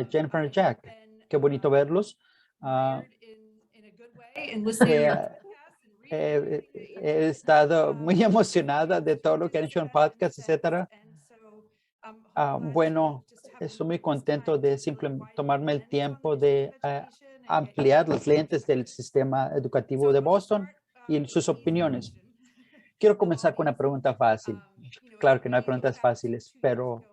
Jennifer, Jack. Qué bonito verlos. Ah, eh, he estado muy emocionada de todo lo que han hecho en podcast, etcétera. Bueno, estoy muy contento de simplemente tomarme el tiempo de ampliar las lentes del sistema educativo de Boston y sus opiniones. Quiero comenzar con una pregunta fácil. Claro que no hay preguntas fáciles, pero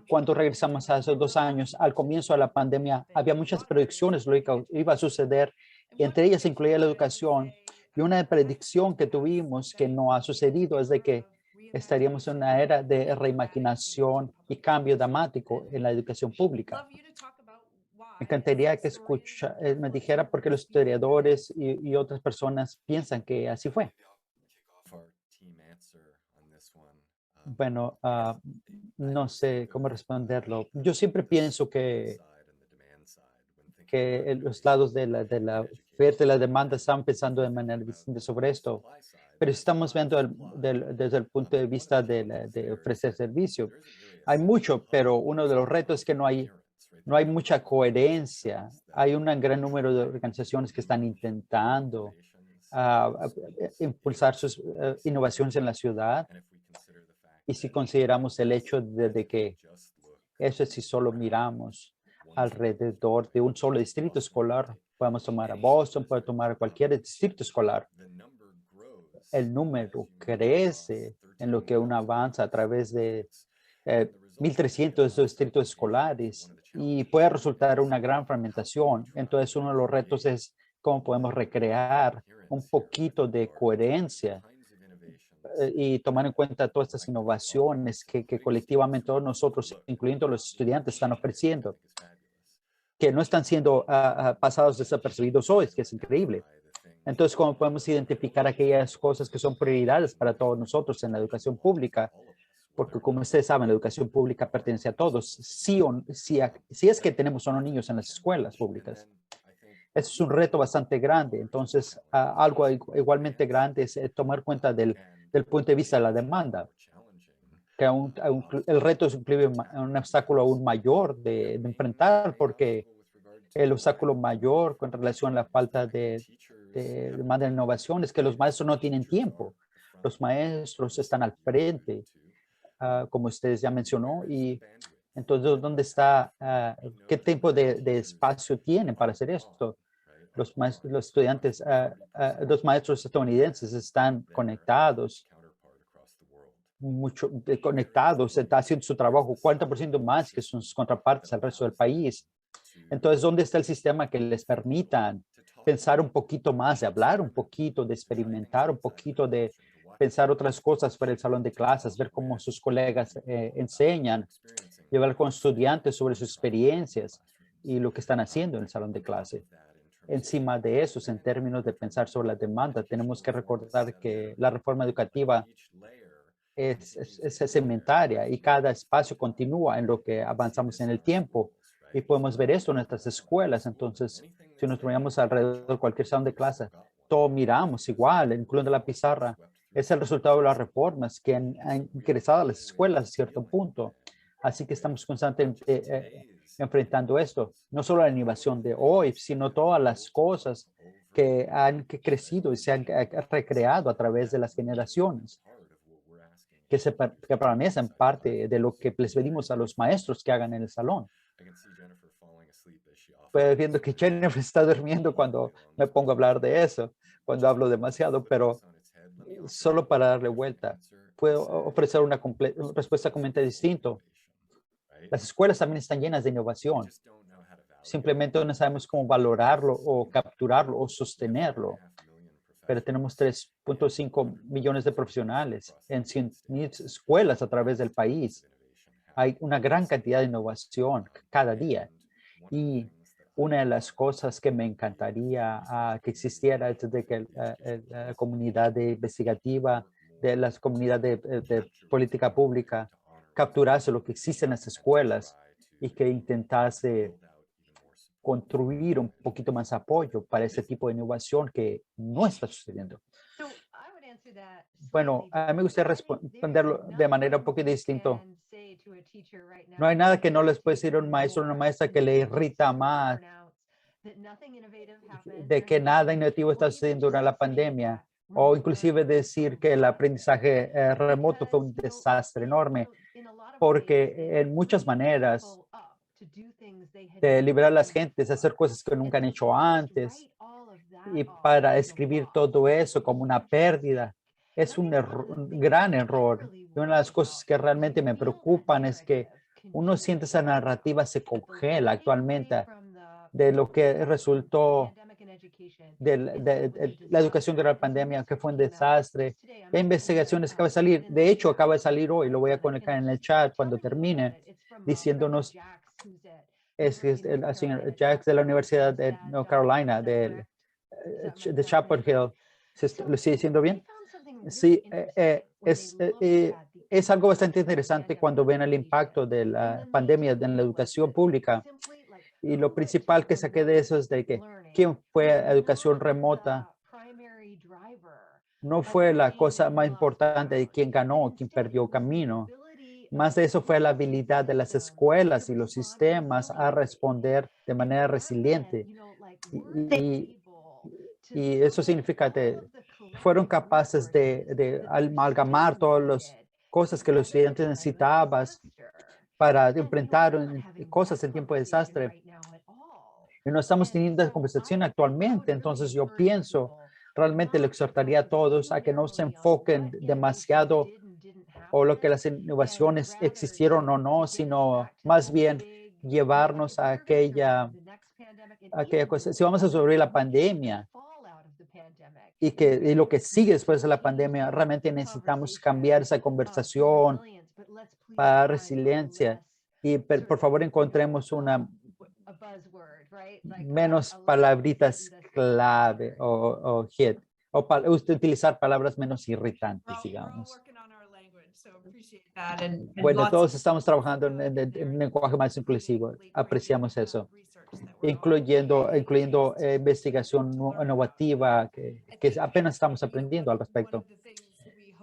cuando regresamos a hace 2 años, al comienzo de la pandemia, había muchas predicciones de lo que iba a suceder, y entre ellas incluía la educación. Y una predicción que tuvimos que no ha sucedido es de que estaríamos en una era de reimaginación y cambio dramático en la educación pública. Me encantaría que me dijera por qué los historiadores y otras personas piensan que así fue. Bueno, no sé cómo responderlo. Yo siempre pienso que los lados de la oferta y la demanda están pensando de manera distinta sobre esto. Pero si estamos viendo desde el punto de vista de ofrecer servicio, hay mucho, pero uno de los retos es que no hay mucha coherencia. Hay un gran número de organizaciones que están intentando impulsar sus innovaciones en la ciudad. Y si consideramos el hecho de que eso, si solo miramos alrededor de un solo distrito escolar, podemos tomar a Boston, podemos tomar a cualquier distrito escolar, el número crece en lo que uno avanza a través de 1,300 distritos escolares, y puede resultar una gran fragmentación. Entonces, uno de los retos es cómo podemos recrear un poquito de coherencia y tomar en cuenta todas estas innovaciones que colectivamente todos nosotros, incluyendo los estudiantes, están ofreciendo, que no están siendo pasados desapercibidos hoy, que es increíble. Entonces, ¿cómo podemos identificar aquellas cosas que son prioridades para todos nosotros en la educación pública? Porque, como ustedes saben, la educación pública pertenece a todos, si es que tenemos o no niños en las escuelas públicas. Eso es un reto bastante grande. Entonces, algo igualmente grande es tomar cuenta del punto de vista de la demanda, que el reto es un obstáculo aún mayor de enfrentar, porque el obstáculo mayor con relación a la falta de demanda de innovación es que los maestros no tienen tiempo. Los maestros están al frente, como ustedes ya mencionó, y entonces, ¿dónde está? ¿Qué tiempo de espacio tienen para hacer esto? Los estudiantes, los maestros estadounidenses están conectados, conectados, está haciendo su trabajo 40% más que sus contrapartes al resto del país. Entonces, ¿dónde está el sistema que les permitan pensar un poquito más, de hablar un poquito, de experimentar un poquito, de pensar otras cosas fuera del salón de clases, ver cómo sus colegas enseñan, llevar con estudiantes sobre sus experiencias y lo que están haciendo en el salón de clase? Encima de eso, en términos de pensar sobre la demanda, tenemos que recordar que la reforma educativa es segmentaria, y cada espacio continúa en lo que avanzamos en el tiempo, y podemos ver esto en nuestras escuelas. Entonces, si nos miramos alrededor de cualquier salón de clase, todo miramos igual, incluyendo la pizarra. Es el resultado de las reformas que han ingresado a las escuelas a cierto punto. Así que estamos constantemente enfrentando esto, no solo la innovación de hoy, sino todas las cosas que han crecido y se han recreado a través de las generaciones, que permanecen parte de lo que les pedimos a los maestros que hagan en el salón. Pues viendo que Jennifer está durmiendo cuando me pongo a hablar de eso, cuando hablo demasiado, pero solo para darle vuelta, puedo ofrecer una respuesta completamente distinta. Las escuelas también están llenas de innovación. Simplemente no sabemos cómo valorarlo o capturarlo o sostenerlo. Pero tenemos 3,5 millones de profesionales en 100,000 escuelas a través del país. Hay una gran cantidad de innovación cada día. Y una de las cosas que me encantaría que existiera es de que la comunidad investigativa, de las comunidades de política pública, capturase lo que existe en las escuelas y que intentase construir un poquito más apoyo para ese tipo de innovación que no está sucediendo. Bueno, a mí me gustaría responderlo de manera un poquito distinta. No hay nada que no les puede decir a un maestro o una maestra que le irrita más de que nada innovativo está sucediendo durante la pandemia, o inclusive decir que el aprendizaje remoto fue un desastre enorme, porque en muchas maneras de liberar a las gentes, hacer cosas que nunca han hecho antes, y para escribir todo eso como una pérdida, es un gran error. Y una de las cosas que realmente me preocupan es que uno siente esa narrativa se congela actualmente de lo que resultó de la educación de la pandemia, que fue un desastre. Hay investigaciones que acaba de salir, de hecho acaba de salir hoy, lo voy a conectar en el chat cuando termine, diciéndonos, es el señor Jack de la Universidad de North Carolina, de Chapel Hill. ¿Lo sigue diciendo bien? Sí, es algo bastante interesante cuando ven el impacto de la pandemia en la educación pública. Y lo principal que saqué de eso es de que quién fue educación remota no fue la cosa más importante de quién ganó, quién perdió camino. Más de eso fue la habilidad de las escuelas y los sistemas a responder de manera resiliente. Y eso significa que fueron capaces de amalgamar todas las cosas que los estudiantes necesitaban para enfrentar cosas en tiempo de desastre. Y no estamos teniendo esa conversación actualmente. Entonces yo pienso, realmente le exhortaría a todos a que no se enfoquen demasiado o lo que las innovaciones existieron o no, sino más bien llevarnos a aquella cosa. Si vamos a sobrevivir la pandemia y lo que sigue después de la pandemia, realmente necesitamos cambiar esa conversación para resiliencia. Y por favor encontremos una menos palabritas clave o hit, o utilizar palabras menos irritantes, digamos. Bueno, todos estamos trabajando en un lenguaje más inclusivo. Apreciamos eso, incluyendo investigación innovativa que apenas estamos aprendiendo al respecto.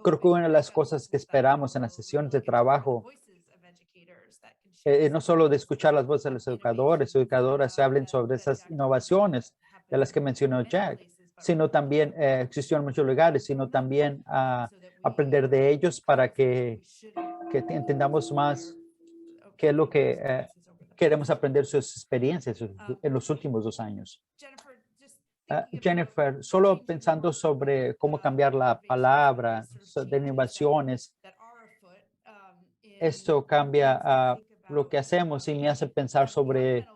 Creo que una de las cosas que esperamos en las sesiones de trabajo no solo de escuchar las voces de los educadoras se hablen sobre esas innovaciones de las que mencionó Jack, sino también existieron muchos lugares, sino también aprender de ellos para que entendamos más qué es lo que queremos aprender sus experiencias en los últimos 2 años. Jennifer, solo pensando sobre cómo cambiar la palabra de innovaciones, esto cambia lo que hacemos y me hace pensar sobre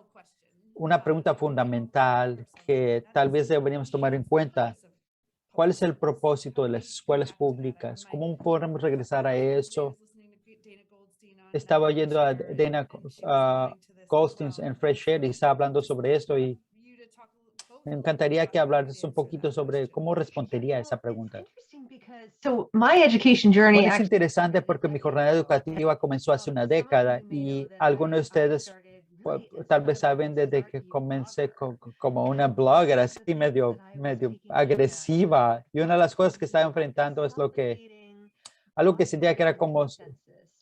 una pregunta fundamental que tal vez deberíamos tomar en cuenta. ¿Cuál es el propósito de las escuelas públicas? ¿Cómo podemos regresar a eso? Estaba oyendo a Dana Goldstein en Fresh Air y está hablando sobre esto y me encantaría que hablaras un poquito sobre cómo respondería a esa pregunta. Bueno, es interesante porque mi jornada educativa comenzó hace una década y algunos de ustedes tal vez saben desde que comencé como una blogger así medio agresiva, y una de las cosas que estaba enfrentando es algo que sentía que era como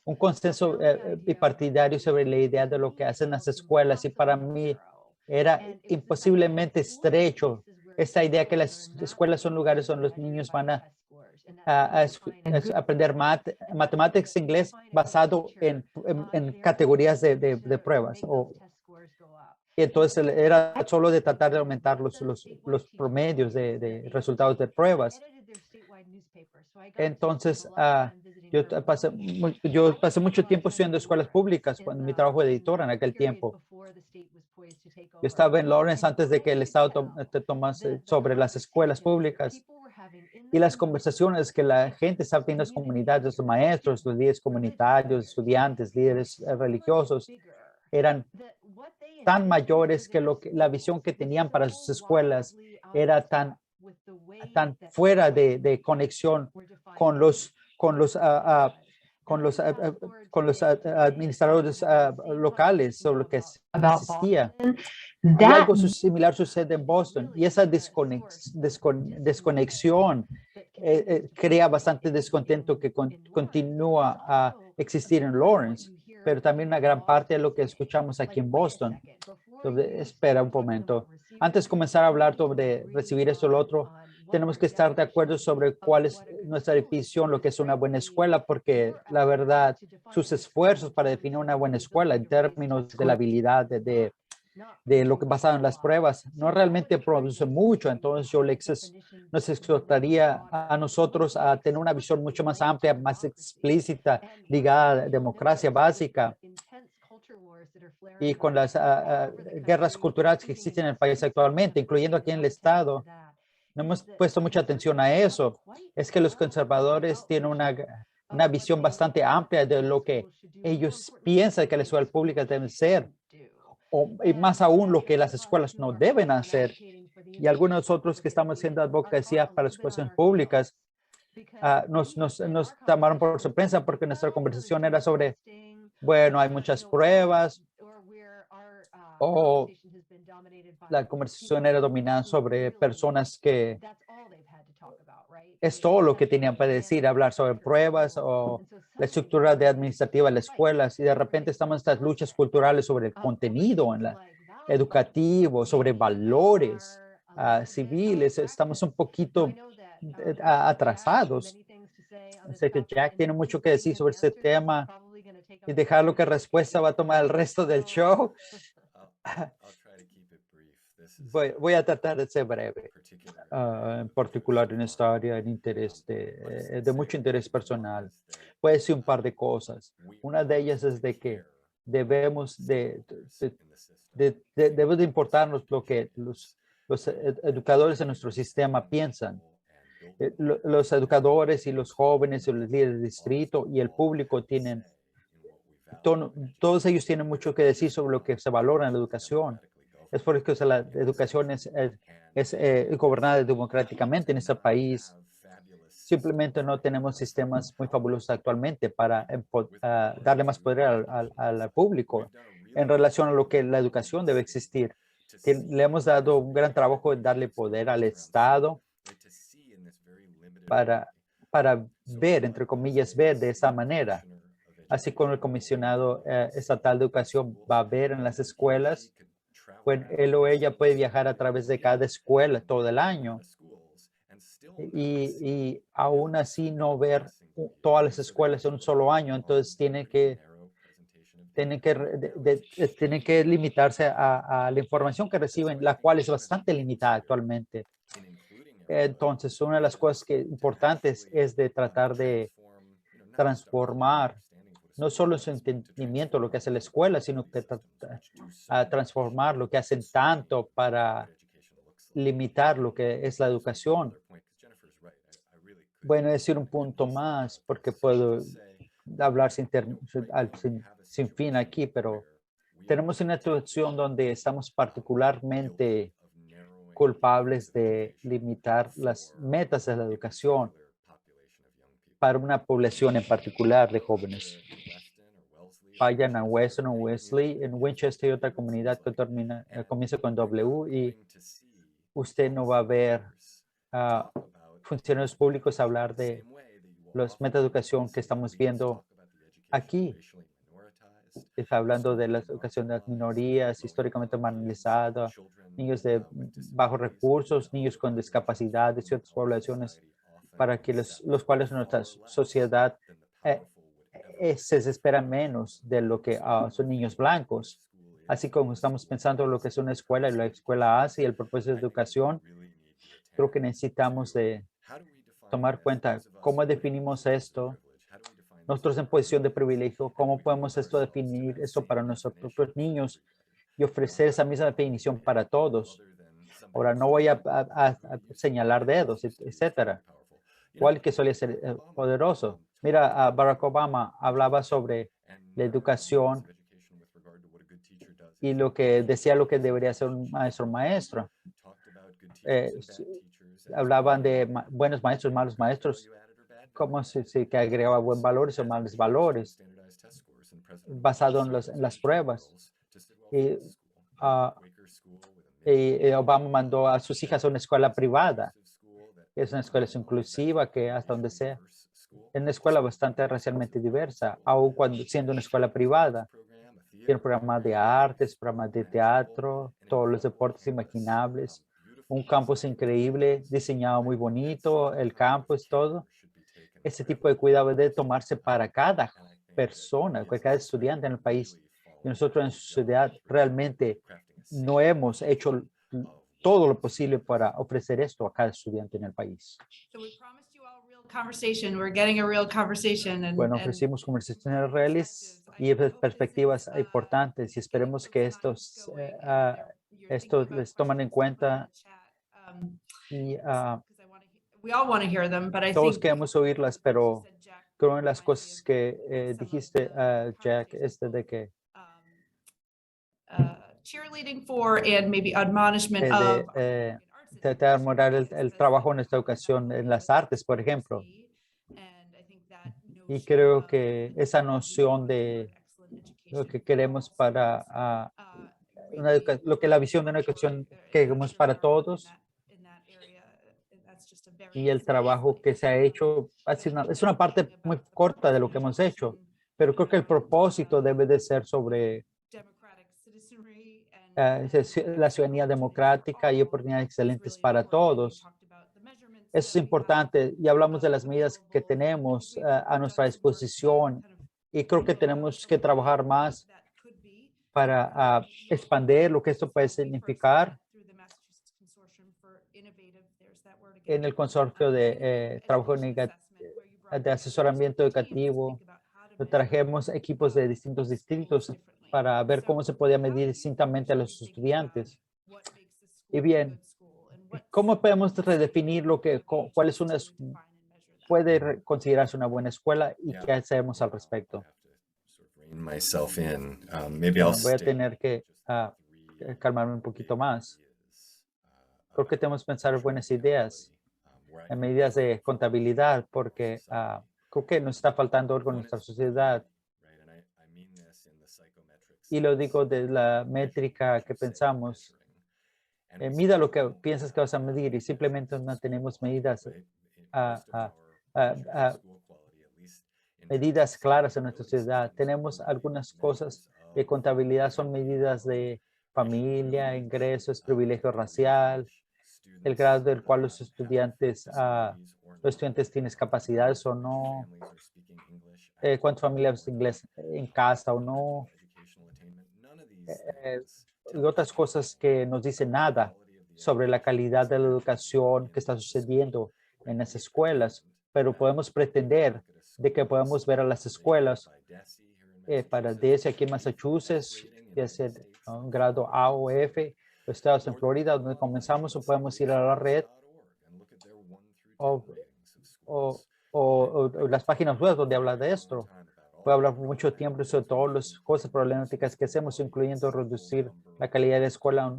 un consenso bipartidario sobre la idea de lo que hacen las escuelas, y para mí era imposiblemente estrecho esta idea que las escuelas son lugares donde los niños van a aprender matemáticas, inglés basado en categorías de pruebas. Y entonces era solo de tratar de aumentar los promedios de resultados de pruebas. Entonces, yo pasé mucho tiempo estudiando escuelas públicas cuando mi trabajo de editora en aquel tiempo. Yo estaba en Lawrence antes de que el Estado tomase sobre las escuelas públicas, y las conversaciones que la gente estaba teniendo en las comunidades, los maestros, los líderes comunitarios, estudiantes, líderes religiosos, eran tan mayores que la visión que tenían para sus escuelas era tan fuera de conexión con los administradores locales sobre lo que existía. Y algo similar sucede en Boston, y esa desconexión crea bastante descontento que continúa a existir en Lawrence, pero también una gran parte de lo que escuchamos aquí en Boston. Entonces, espera un momento. Antes de comenzar a hablar sobre recibir esto o lo otro, tenemos que estar de acuerdo sobre cuál es nuestra definición, lo que es una buena escuela, porque la verdad, sus esfuerzos para definir una buena escuela en términos de la habilidad de lo que basado en las pruebas no realmente produce mucho. Entonces yo nos exhortaría a nosotros a tener una visión mucho más amplia, más explícita, ligada a la democracia básica y con las guerras culturales que existen en el país actualmente, incluyendo aquí en el estado. No hemos puesto mucha atención a eso. Es que los conservadores tienen una visión bastante amplia de lo que ellos piensan que las escuelas públicas deben ser, y más aún lo que las escuelas no deben hacer. Y algunos otros que estamos haciendo advocacia para las escuelas públicas nos tomaron por sorpresa porque nuestra conversación era sobre, bueno, hay muchas pruebas, o la conversación era dominada sobre personas que es todo lo que tenían para decir, hablar sobre pruebas o la estructura administrativa de las escuelas, y de repente estamos en estas luchas culturales sobre el contenido en la educativo, sobre valores civiles. Estamos un poquito atrasados. Sé que Jack tiene mucho que decir sobre este tema y dejarlo que respuesta va a tomar el resto del show. Voy a tratar de ser breve, en particular en esta área de mucho interés personal. Puede ser un par de cosas. Una de ellas es de que debemos debemos de importarnos lo que los educadores de nuestro sistema piensan. Los educadores y los jóvenes y los líderes del distrito y el público todos ellos tienen mucho que decir sobre lo que se valora en la educación. Es por eso que la educación es gobernada democráticamente en este país. Simplemente no tenemos sistemas muy fabulosos actualmente para darle más poder al público en relación a lo que la educación debe existir. Le hemos dado un gran trabajo de darle poder al Estado para ver, entre comillas, ver de esa manera. Así como el comisionado estatal de educación va a ver en las escuelas, pues él o ella puede viajar a través de cada escuela todo el año y aún así no ver todas las escuelas en un solo año. Entonces tiene que limitarse a la información que reciben, la cual es bastante limitada actualmente. Entonces, una de las cosas importantes es de tratar de transformar no solo su entendimiento, lo que hace la escuela, sino que transformar lo que hacen tanto para limitar lo que es la educación. Bueno, decir un punto más, porque puedo hablar sin fin aquí, pero tenemos una situación donde estamos particularmente culpables de limitar las metas de la educación para una población en particular de jóvenes. Vayan a Weston o Wesley. En Winchester hay otra comunidad que comienza con W, y usted no va a ver funcionarios públicos hablar de los metas de educación que estamos viendo aquí. Está hablando de la educación de las minorías históricamente marginalizadas, niños de bajos recursos, niños con discapacidades y otras poblaciones para que los cuales nuestra sociedad se espera menos de lo que son niños blancos. Así como estamos pensando en lo que es una escuela y la escuela hace y el propósito de educación, creo que necesitamos de tomar cuenta cómo definimos esto. Nosotros en posición de privilegio, ¿cómo podemos definir esto para nuestros propios niños y ofrecer esa misma definición para todos? Ahora, no voy a señalar dedos, etcétera. ¿Cuál que solía ser poderoso? Mira, Barack Obama hablaba sobre la educación y lo que decía lo que debería ser un maestro. Hablaban de buenos maestros, malos maestros, como que agregaba buenos valores o malos valores basado en las pruebas. Y, Obama mandó a sus hijas a una escuela privada Es una escuela inclusiva que hasta donde sea. Es una escuela bastante racialmente diversa, aun cuando siendo una escuela privada. Tiene programas de artes, programas de teatro, todos los deportes imaginables. Un campus increíble, diseñado muy bonito, el campus, todo. Ese tipo de cuidado debe tomarse para cada persona, cada estudiante en el país. Y nosotros en sociedad realmente no hemos hecho todo lo posible para ofrecer esto a cada estudiante en el país. Bueno, ofrecimos conversaciones reales y perspectivas importantes y esperemos que estos les toman en cuenta y todos queremos oírlas, pero creo en las cosas que dijiste, Jack, de que cheerleading for and maybe admonishment of tratar de morar el trabajo en esta educación en las artes, por ejemplo. Y creo que esa noción de lo que queremos para lo que la visión de una educación que queremos para todos y el trabajo que se ha hecho es una parte muy corta de lo que hemos hecho, pero creo que el propósito debe de ser sobre la ciudadanía democrática y oportunidades excelentes para todos. Eso es importante y hablamos de las medidas que tenemos a nuestra disposición y creo que tenemos que trabajar más para expandir lo que esto puede significar en el consorcio de trabajo de asesoramiento educativo. Trajimos equipos de distintos distritos para ver cómo se podía medir distintamente a los estudiantes. Y bien, ¿cómo podemos redefinir cuál es puede considerarse una buena escuela y qué hacemos al respecto? Bueno, voy a tener que calmarme un poquito más. Creo que tenemos que pensar buenas ideas en medidas de contabilidad porque creo que nos está faltando algo en nuestra sociedad. Y lo digo de la métrica que pensamos. Mida lo que piensas que vas a medir y simplemente no tenemos medidas claras en nuestra sociedad. Tenemos algunas cosas de contabilidad, son medidas de familia, ingresos, privilegio racial, el grado del cual los estudiantes tienen capacidades o no, cuántas familias inglés en casa o no, y otras cosas que nos dicen nada sobre la calidad de la educación que está sucediendo en las escuelas, pero podemos pretender de que podemos ver a las escuelas para DESE aquí en Massachusetts, ya sea un grado A o F, los estados en Florida, donde comenzamos, o podemos ir a la red o las páginas web donde habla de esto. Puedo hablar por mucho tiempo sobre todas las cosas problemáticas que hacemos, incluyendo reducir la calidad de la escuela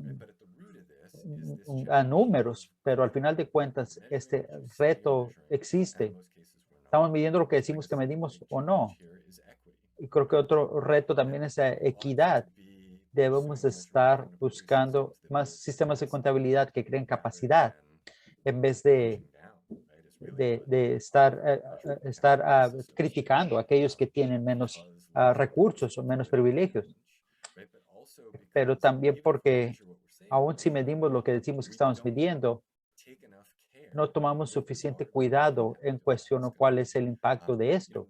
a números, pero al final de cuentas, este reto existe. Estamos midiendo lo que decimos que medimos o no. Y creo que otro reto también es la equidad. Debemos estar buscando más sistemas de contabilidad que creen capacidad en vez de estar criticando a aquellos que tienen menos recursos o menos privilegios. Pero también porque aún si medimos lo que decimos que estamos midiendo, no tomamos suficiente cuidado en cuestión de cuál es el impacto de esto.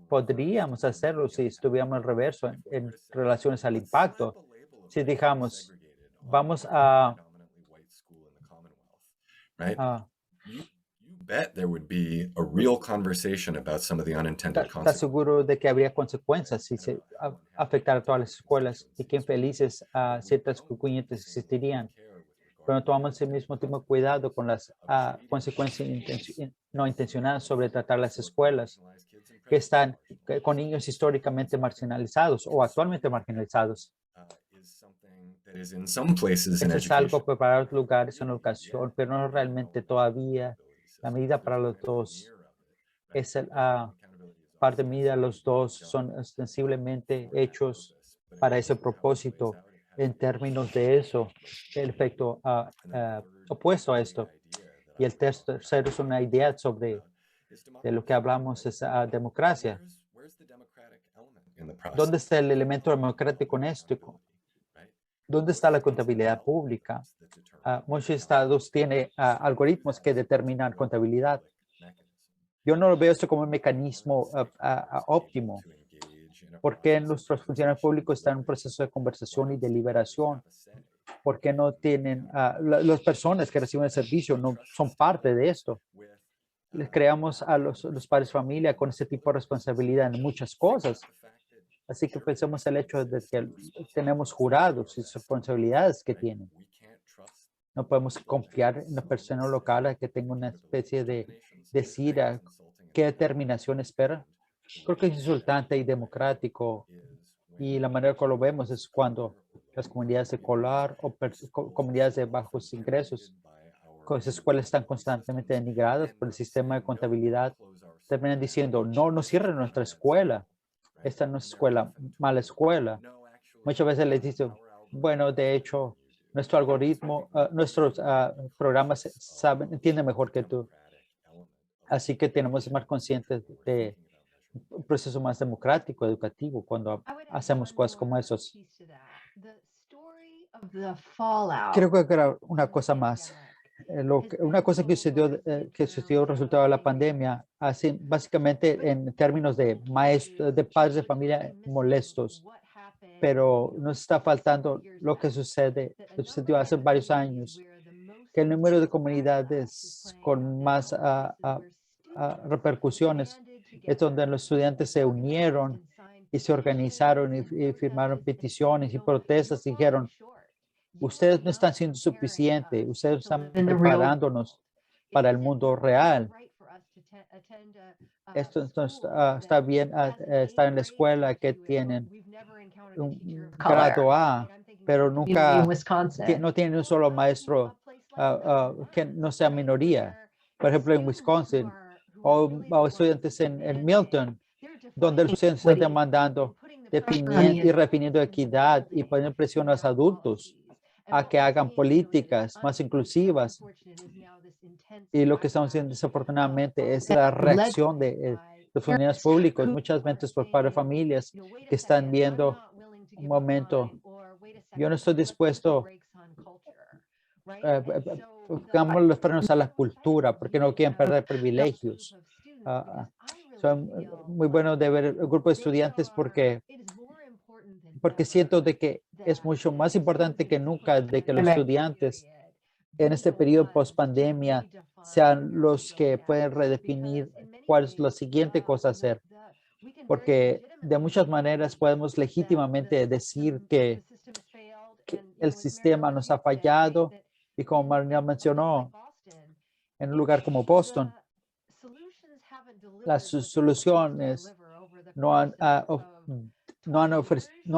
Podríamos hacerlo si estuviéramos al reverso en relaciones al impacto. Si digamos, vamos a ¿estás seguro de que habría consecuencias si se afectara a todas las escuelas y que infelices a ciertas cuñetas existirían? Pero tomamos el mismo tipo de cuidado con las consecuencias no intencionadas sobre tratar las escuelas que están con niños históricamente marginalizados o actualmente marginalizados. Eso es algo para los lugares en la educación, pero no realmente todavía la medida para los dos. Es parte medida, los dos son ostensiblemente hechos para ese propósito. En términos de eso, el efecto opuesto a esto Y el tercero es una idea sobre de lo que hablamos es democracia. ¿Dónde está el elemento democrático en esto? ¿Dónde está la contabilidad pública? Muchos estados tienen algoritmos que determinan contabilidad. Yo no veo esto como un mecanismo óptimo, porque nuestros funcionarios públicos están en un proceso de conversación y deliberación. Porque no tienen, las personas que reciben el servicio no son parte de esto. Les creamos a los padres de familia con ese tipo de responsabilidad en muchas cosas. Así que pensemos el hecho de que tenemos jurados y responsabilidades que tienen. No podemos confiar en la persona local que tenga una especie de decir qué determinación espera. Creo que es insultante y democrático. Y la manera que lo vemos es cuando las comunidades de color o comunidades de bajos ingresos, con esas escuelas están constantemente denigradas por el sistema de contabilidad, terminan diciendo, no, no cierren nuestra escuela. Esta no es escuela, mala escuela. Muchas veces les dicen, bueno, de hecho, nuestro algoritmo, nuestros programas entienden mejor que tú. Así que tenemos que ser más conscientes de un proceso más democrático, educativo, cuando hacemos cosas como esos. Creo que era una cosa más. Una cosa que sucedió resultado de la pandemia, así, básicamente en términos de maestros, de padres de familia molestos, pero nos está faltando lo que sucedió hace varios años, que el número de comunidades con más repercusiones es donde los estudiantes se unieron y se organizaron y firmaron peticiones y protestas y dijeron, ustedes no están siendo suficientes, ustedes están preparándonos para el mundo real. Esto está bien estar en la escuela que tienen un grado A, pero nunca no tienen un solo maestro que no sea minoría. Por ejemplo, en Wisconsin o estudiantes en Milton, donde los estudiantes están demandando y refiriendo equidad y poniendo presión a los adultos a que hagan políticas más inclusivas. Y lo que estamos haciendo desafortunadamente es la reacción de los funcionarios públicos, muchas veces por parte de familias que están viendo un momento, yo no estoy dispuesto pongamos los frenos a la cultura porque no quieren perder privilegios. Son muy buenos de ver el grupo de estudiantes porque siento de que es mucho más importante que nunca de que los estudiantes en este periodo post pandemia sean los que pueden redefinir cuál es la siguiente cosa a hacer. Porque de muchas maneras podemos legítimamente decir que el sistema nos ha fallado y como Marina mencionó, en un lugar como Boston, las soluciones no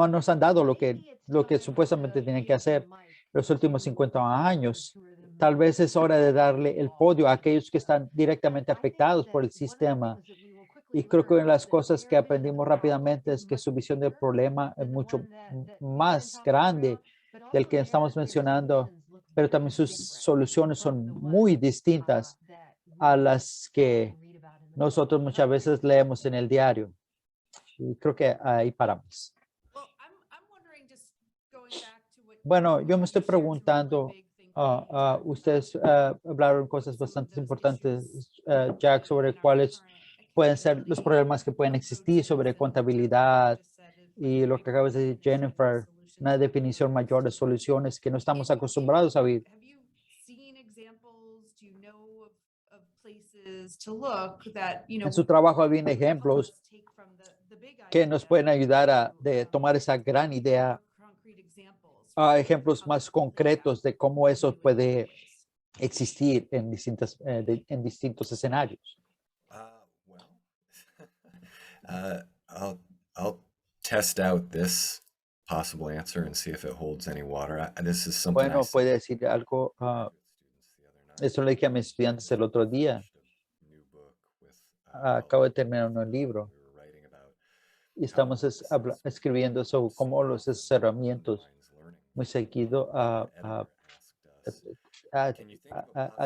nos han dado lo que supuestamente tienen que hacer los últimos 50 años. Tal vez es hora de darle el podio a aquellos que están directamente afectados por el sistema. Y creo que una de las cosas que aprendimos rápidamente es que su visión del problema es mucho más grande del que estamos mencionando, pero también sus soluciones son muy distintas a las que nosotros muchas veces leemos en el diario. Y creo que ahí paramos. Bueno, yo me estoy preguntando, ustedes hablaron cosas bastante importantes, Jack, sobre cuáles pueden ser los problemas que pueden existir sobre contabilidad y lo que acabas de decir, Jennifer, una definición mayor de soluciones que no estamos acostumbrados a ver. En su trabajo habían ejemplos que nos pueden ayudar a tomar esa gran idea a ejemplos más concretos de cómo eso puede existir en distintos escenarios. I'll test out this possible answer and see if it holds any water. This is something Bueno, puede decir algo. Eso le dije a mis estudiantes el otro día. Acabo de terminar un libro y estamos escribiendo sobre cómo los asesoramientos muy seguido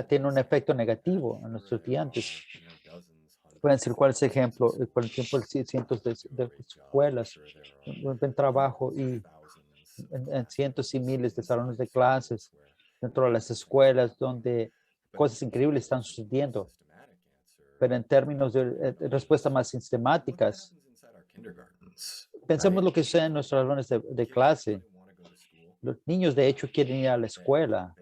tiene un efecto negativo en los estudiantes. Pueden ser cuál es el ejemplo, por ejemplo, cientos de escuelas, un trabajo y en cientos y miles de salones de clases dentro de las escuelas donde cosas increíbles están sucediendo. Pero en términos de respuestas más sistemáticas, pensemos lo que sucede en nuestros salones de clase. Los niños, de hecho, quieren ir a la escuela.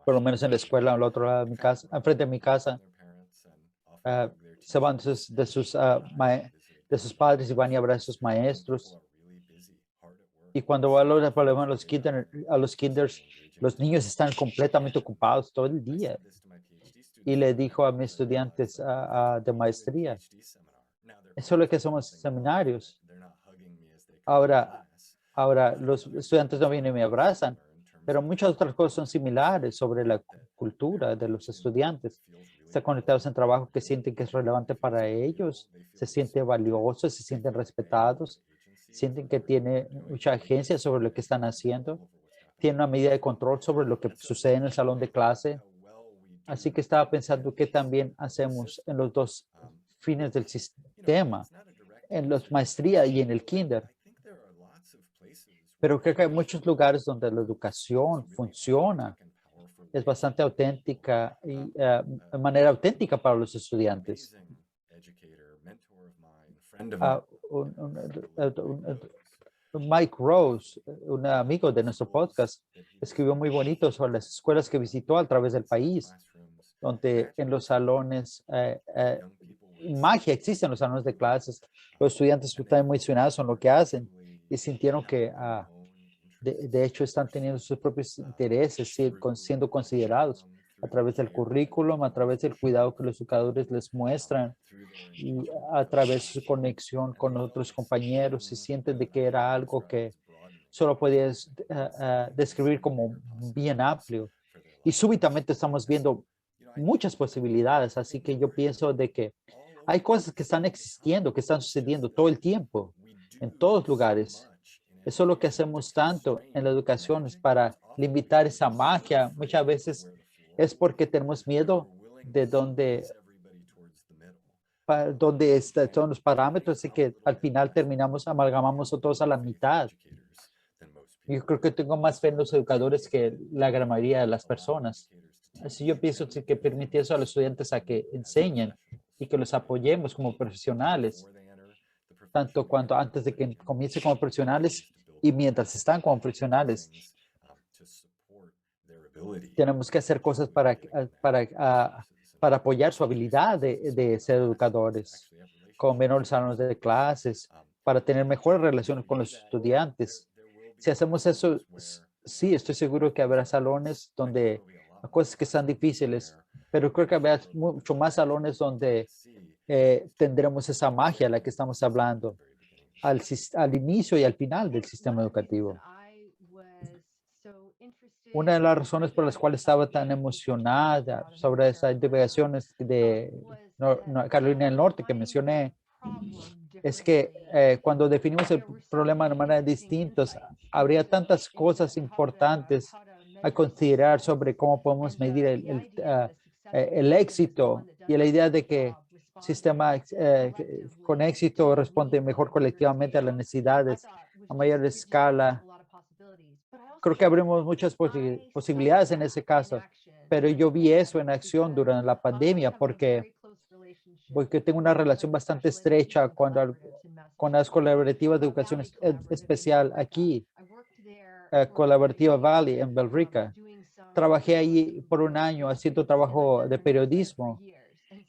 Por lo menos en la escuela, al otro lado de mi casa, enfrente de mi casa, se van de sus padres y van y abrazan a sus maestros. Y cuando van a los kinders, los niños están completamente ocupados todo el día. Y le dijo a mis estudiantes de maestría, eso es lo que somos seminarios. Ahora los estudiantes no vienen y me abrazan, pero muchas otras cosas son similares sobre la cultura de los estudiantes. Están conectados en trabajo que sienten que es relevante para ellos, se sienten valiosos, se sienten respetados, sienten que tienen mucha agencia sobre lo que están haciendo, tienen una medida de control sobre lo que sucede en el salón de clase. Así que estaba pensando que también hacemos en los dos fines del sistema, en la maestría y en el kinder. Pero creo que hay muchos lugares donde la educación funciona, es bastante auténtica y de manera auténtica para los estudiantes. Mike Rose, un amigo de nuestro podcast, escribió muy bonito sobre las escuelas que visitó a través del país, donde en los salones, magia existe en los salones de clases. Los estudiantes están muy emocionados en lo que hacen y sintieron que de hecho están teniendo sus propios intereses siendo considerados a través del currículum, a través del cuidado que los educadores les muestran y a través de su conexión con otros compañeros. Se sienten de que era algo que solo podías describir como bien amplio. Y súbitamente estamos viendo muchas posibilidades. Así que yo pienso de que hay cosas que están existiendo, que están sucediendo todo el tiempo, en todos lugares. Eso es lo que hacemos tanto en la educación, es para limitar esa magia. Muchas veces es porque tenemos miedo de dónde son los parámetros, así que al final amalgamamos a todos a la mitad. Yo creo que tengo más fe en los educadores que la gran mayoría de las personas. Así yo pienso que permite eso a los estudiantes a que enseñen y que los apoyemos como profesionales, tanto cuanto antes de que comience como profesionales y mientras están como profesionales. Tenemos que hacer cosas para apoyar su habilidad de ser educadores, con menores salones de clases, para tener mejores relaciones con los estudiantes. Si hacemos eso, sí, estoy seguro que habrá salones donde cosas que están difíciles, pero creo que habrá mucho más salones donde tendremos esa magia a la que estamos hablando al inicio y al final del sistema educativo. Una de las razones por las cuales estaba tan emocionada sobre esas investigaciones de Carolina del Norte que mencioné es que cuando definimos el problema de manera distintas, habría tantas cosas importantes a considerar sobre cómo podemos medir el éxito y la idea de que sistema con éxito responde mejor colectivamente a las necesidades a mayor escala. Creo que abrimos muchas posibilidades en ese caso, pero yo vi eso en acción durante la pandemia porque tengo una relación bastante estrecha con las colaborativas de educación especial aquí, Colaborativa Valley en Billerica. Trabajé ahí por un año haciendo trabajo de periodismo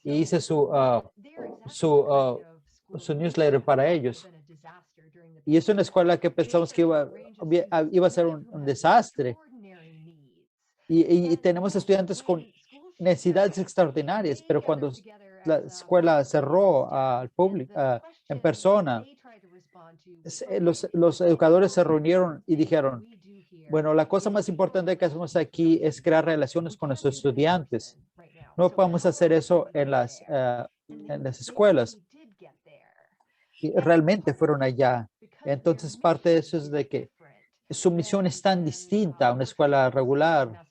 y hice su newsletter para ellos. Y es una escuela que pensamos que iba a ser un desastre. Y tenemos estudiantes con necesidades extraordinarias, pero cuando la escuela cerró al público, en persona, los educadores se reunieron y dijeron, bueno, la cosa más importante que hacemos aquí es crear relaciones con nuestros estudiantes. No podemos hacer eso en las escuelas. Y realmente fueron allá Entonces, parte de eso es de que su misión es tan distinta a una escuela regular.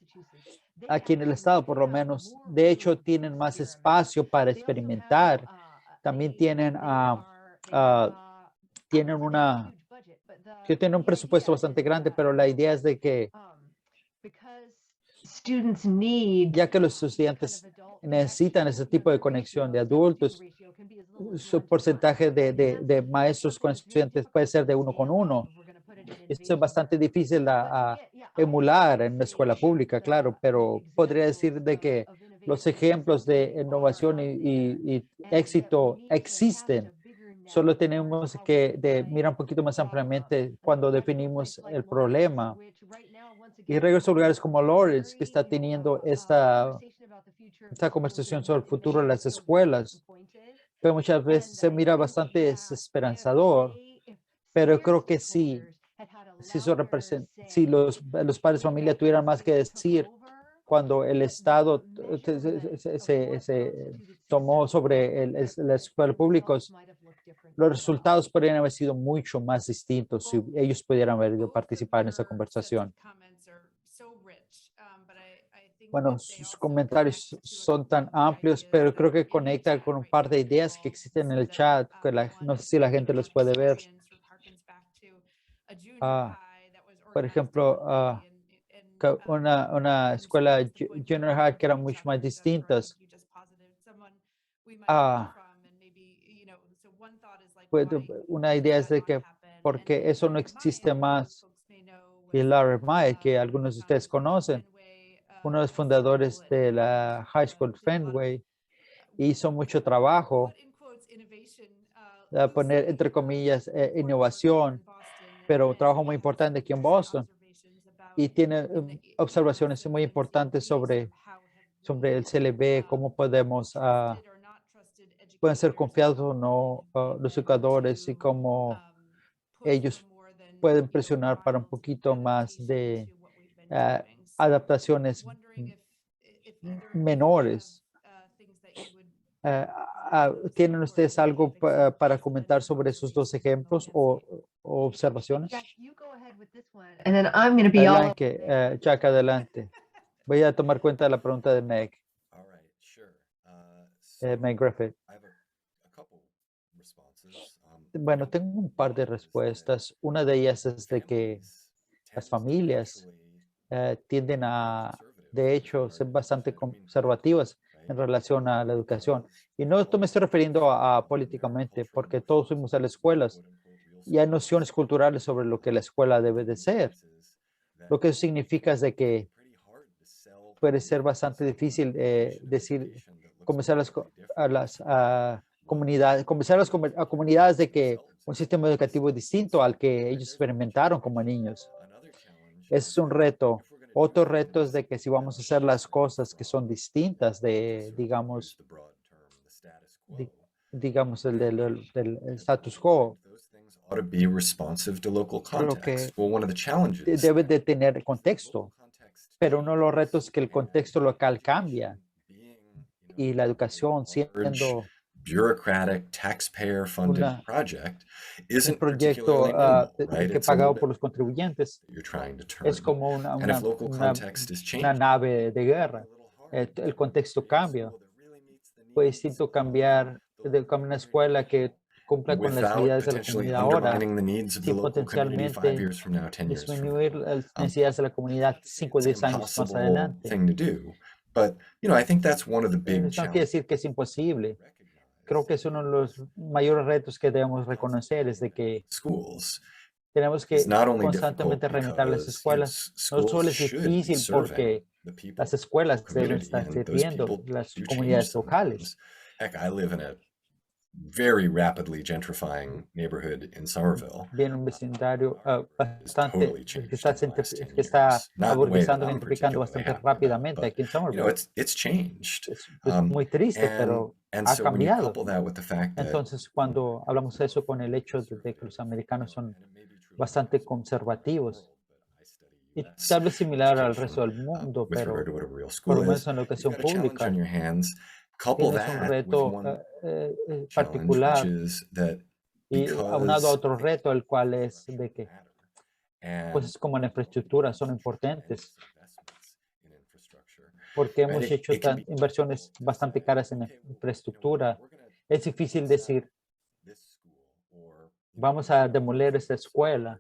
Aquí en el estado, por lo menos, de hecho, tienen más espacio para experimentar. También tienen que tienen un presupuesto bastante grande, pero la idea es de que ya que los estudiantes necesitan ese tipo de conexión de adultos, su porcentaje de maestros con estudiantes puede ser de 1 con 1. Esto es bastante difícil a emular en una escuela pública, claro, pero podría decir de que los ejemplos de innovación y éxito existen. Solo tenemos que mirar un poquito más ampliamente cuando definimos el problema. Y regreso a lugares como Lawrence, que está teniendo esta conversación sobre el futuro de las escuelas, pero muchas veces se mira bastante desesperanzador, pero creo que sí, si los padres de familia tuvieran más que decir cuando el Estado se tomó sobre las escuelas públicas, los resultados podrían haber sido mucho más distintos si ellos pudieran haber ido a participar en esa conversación. Bueno, sus comentarios son tan amplios, pero creo que conecta con un par de ideas que existen en el chat, que no sé si la gente los puede ver. Por ejemplo, una escuela junior high que eran mucho más distintas. Pues, una idea es de que porque eso no existe más. Y Larry May, que algunos de ustedes conocen, uno de los fundadores de la High School Fenway, hizo mucho trabajo a poner entre comillas innovación, pero un trabajo muy importante aquí en Boston, y tiene observaciones muy importantes sobre el CLB, cómo pueden ser confiados o no los educadores y cómo ellos pueden presionar para un poquito más de adaptaciones menores. ¿Tienen ustedes algo para comentar sobre esos dos ejemplos o observaciones? Adelante, Jack, adelante. Voy a tomar cuenta de la pregunta de Meg. Meg Griffith. Bueno, tengo un par de respuestas. Una de ellas es de que las familias tienden a, de hecho, ser bastante conservativas en relación a la educación. Y no me estoy refiriendo a políticamente, porque todos fuimos a las escuelas y hay nociones culturales sobre lo que la escuela debe de ser. Lo que eso significa es de que puede ser bastante difícil convencer a las comunidades de que un sistema educativo es distinto al que ellos experimentaron como niños. Ese es un reto. Otro reto es de que si vamos a hacer las cosas que son distintas de, digamos, el del status quo, lo que debe de tener contexto, pero uno de los retos es que el contexto local cambia y la educación siendo bureaucratic, taxpayer-funded project isn't un proyecto particularly minimal, right? que It's a pagado little por bit los contribuyentes. you're trying to turn. Es como And if local context is una changing, nave de guerra. El contexto cambia. Puede distinto cambiar de una escuela que cumpla con las without necesidades de la potentially comunidad ahora, undermining the needs of the sin local community 5 potencialmente years from now, 10 years from disminuir now. las necesidades de la comunidad 5 o It's an 10 años más impossible adelante. thing to do, but I think that's one of the big No quiere challenges. decir que es imposible. Creo que es uno de los mayores retos que debemos reconocer, es de que Schools tenemos que is not only constantemente difficult reinventar las because escuelas. No schools solo es should be difícil serving porque the people las escuelas deben community, estar and those sirviendo people las do change comunidades locales. sometimes. Heck, I live in a very rapidly gentrifying neighborhood in Somerville. Viene un vecindario It's bastante totally changed que está, in the last 10 que está years. Not in a way that abortizando, I'm gentrificando particularly bastante happy about, rápidamente but aquí en Somerville. it's changed. Es muy triste, pero And ha so when you cambiado. couple that with the fact that Entonces, cuando hablamos de eso con el hecho de que los americanos son bastante conservativos, y tal vez similar al resto del mundo, with pero regard to what a real por school lo menos is, en la you've educación got a challenge pública, on your hands. Couple tienes un that with reto one challenge, which particular, is that Y aunado a otro reto, el cual es de que cosas como la infraestructura son importantes, porque hemos hecho inversiones bastante caras en infraestructura. Es difícil decir, vamos a demoler esta escuela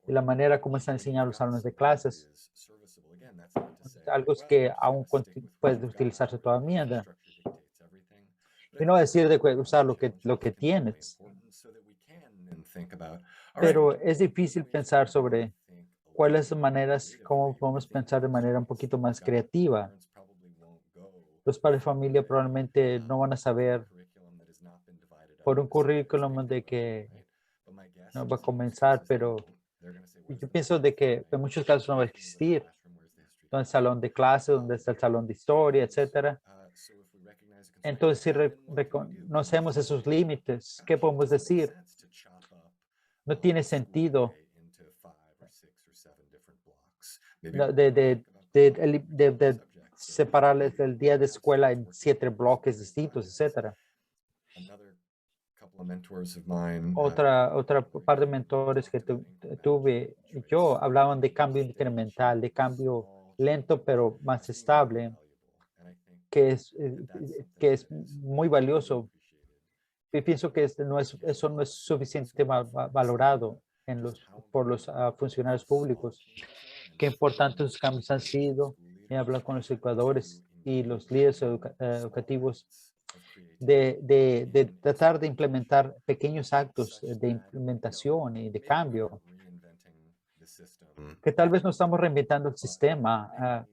y la manera como están enseñando los salones de clases, algo que aún puede utilizarse todavía. Y no decir de usar lo que tienes, pero es difícil pensar sobre cuáles maneras, cómo podemos pensar de manera un poquito más creativa. Los padres de familia probablemente no van a saber por un currículum de que no va a comenzar, pero yo pienso de que en muchos casos no va a existir. ¿Dónde está el salón de clase? ¿Dónde está el salón de historia, etcétera? Entonces, si reconocemos esos límites, ¿qué podemos decir? No tiene sentido de separarles el día de escuela en 7 bloques distintos, etcétera. Otra par de mentores que tuve yo hablaban de cambio incremental, de cambio lento pero más estable, que es muy valioso. Y pienso que eso no es suficientemente valorado por los funcionarios públicos. Qué importantes los cambios han sido. He hablado con los educadores y los líderes educativos de tratar de implementar pequeños actos de implementación y de cambio, que tal vez no estamos reinventando el sistema,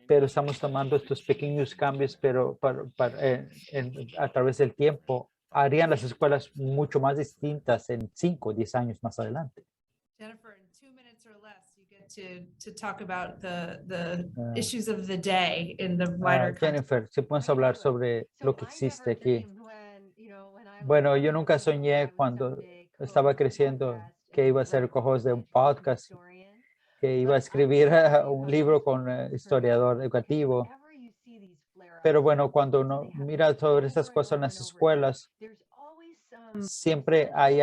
pero estamos tomando estos pequeños cambios, pero a través del tiempo harían las escuelas mucho más distintas en 5 o 10 años más adelante. Jennifer, in 2 minutes or less, you get to talk about the issues of the day in the wider Jennifer, si puedes hablar sobre lo que existe aquí. Bueno, yo nunca soñé cuando estaba creciendo que iba a ser co-host de un podcast, que iba a escribir un libro con historiador educativo. Pero bueno, cuando uno mira sobre estas cosas en las escuelas, siempre hay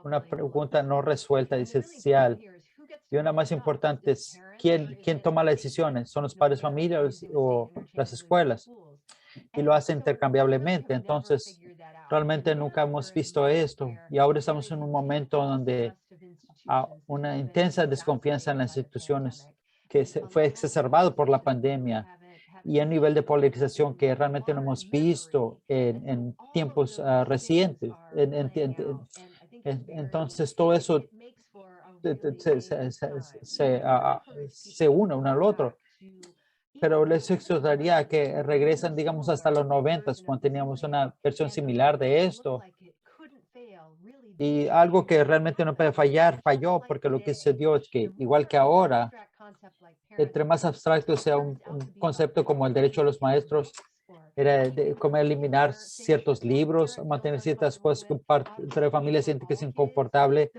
una pregunta no resuelta y esencial. Y una más importante es, ¿quién toma las decisiones? ¿Son los padres de familia o las escuelas? Y lo hacen intercambiablemente. Entonces, realmente nunca hemos visto esto. Y ahora estamos en un momento donde hay una intensa desconfianza en las instituciones que fue exacerbado por la pandemia y un nivel de polarización que realmente no hemos visto en tiempos recientes. Entonces, todo eso se une uno al otro. Pero les exhortaría que regresen, digamos, hasta los 90, cuando teníamos una versión similar de esto. Y algo que realmente no puede fallar, falló, porque lo que sucedió es que, igual que ahora, entre más abstracto sea un concepto como el derecho a los maestros, era como eliminar ciertos libros, mantener ciertas cosas que parte de la familia siente que es inconfortable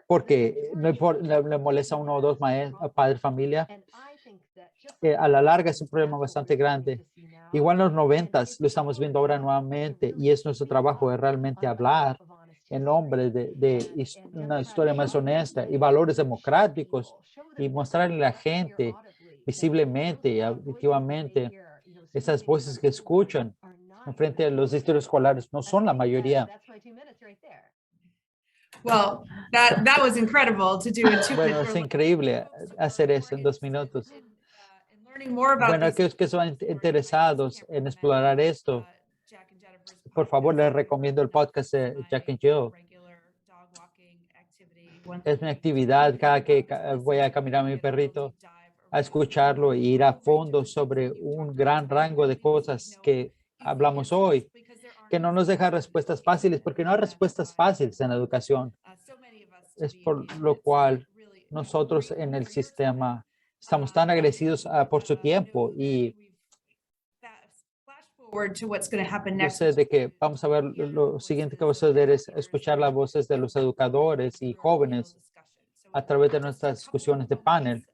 porque no le molesta a 1 o 2 padres familia. A la larga es un problema bastante grande. Igual en los 90s lo estamos viendo ahora nuevamente y es nuestro trabajo de realmente hablar en nombre de una historia más honesta y valores democráticos y mostrarle a la gente visiblemente y auditivamente esas voces que escuchan en frente a los distritos escolares no son la mayoría. Well, that was incredible to do in 2 Bueno, minutes. es increíble hacer eso en 2 minutos. Bueno, aquellos que son interesados en explorar esto, por favor, les recomiendo el podcast de Jack and Jill. Es mi actividad cada que voy a caminar a mi perrito, a escucharlo e ir a fondo sobre un gran rango de cosas que hablamos hoy, que no nos deja respuestas fáciles, porque no hay respuestas fáciles en la educación. Es por lo cual nosotros en el sistema estamos tan agradecidos por su tiempo y yo sé de que vamos a ver lo siguiente que va a suceder es escuchar las voces de los educadores y jóvenes a través de nuestras discusiones de panel.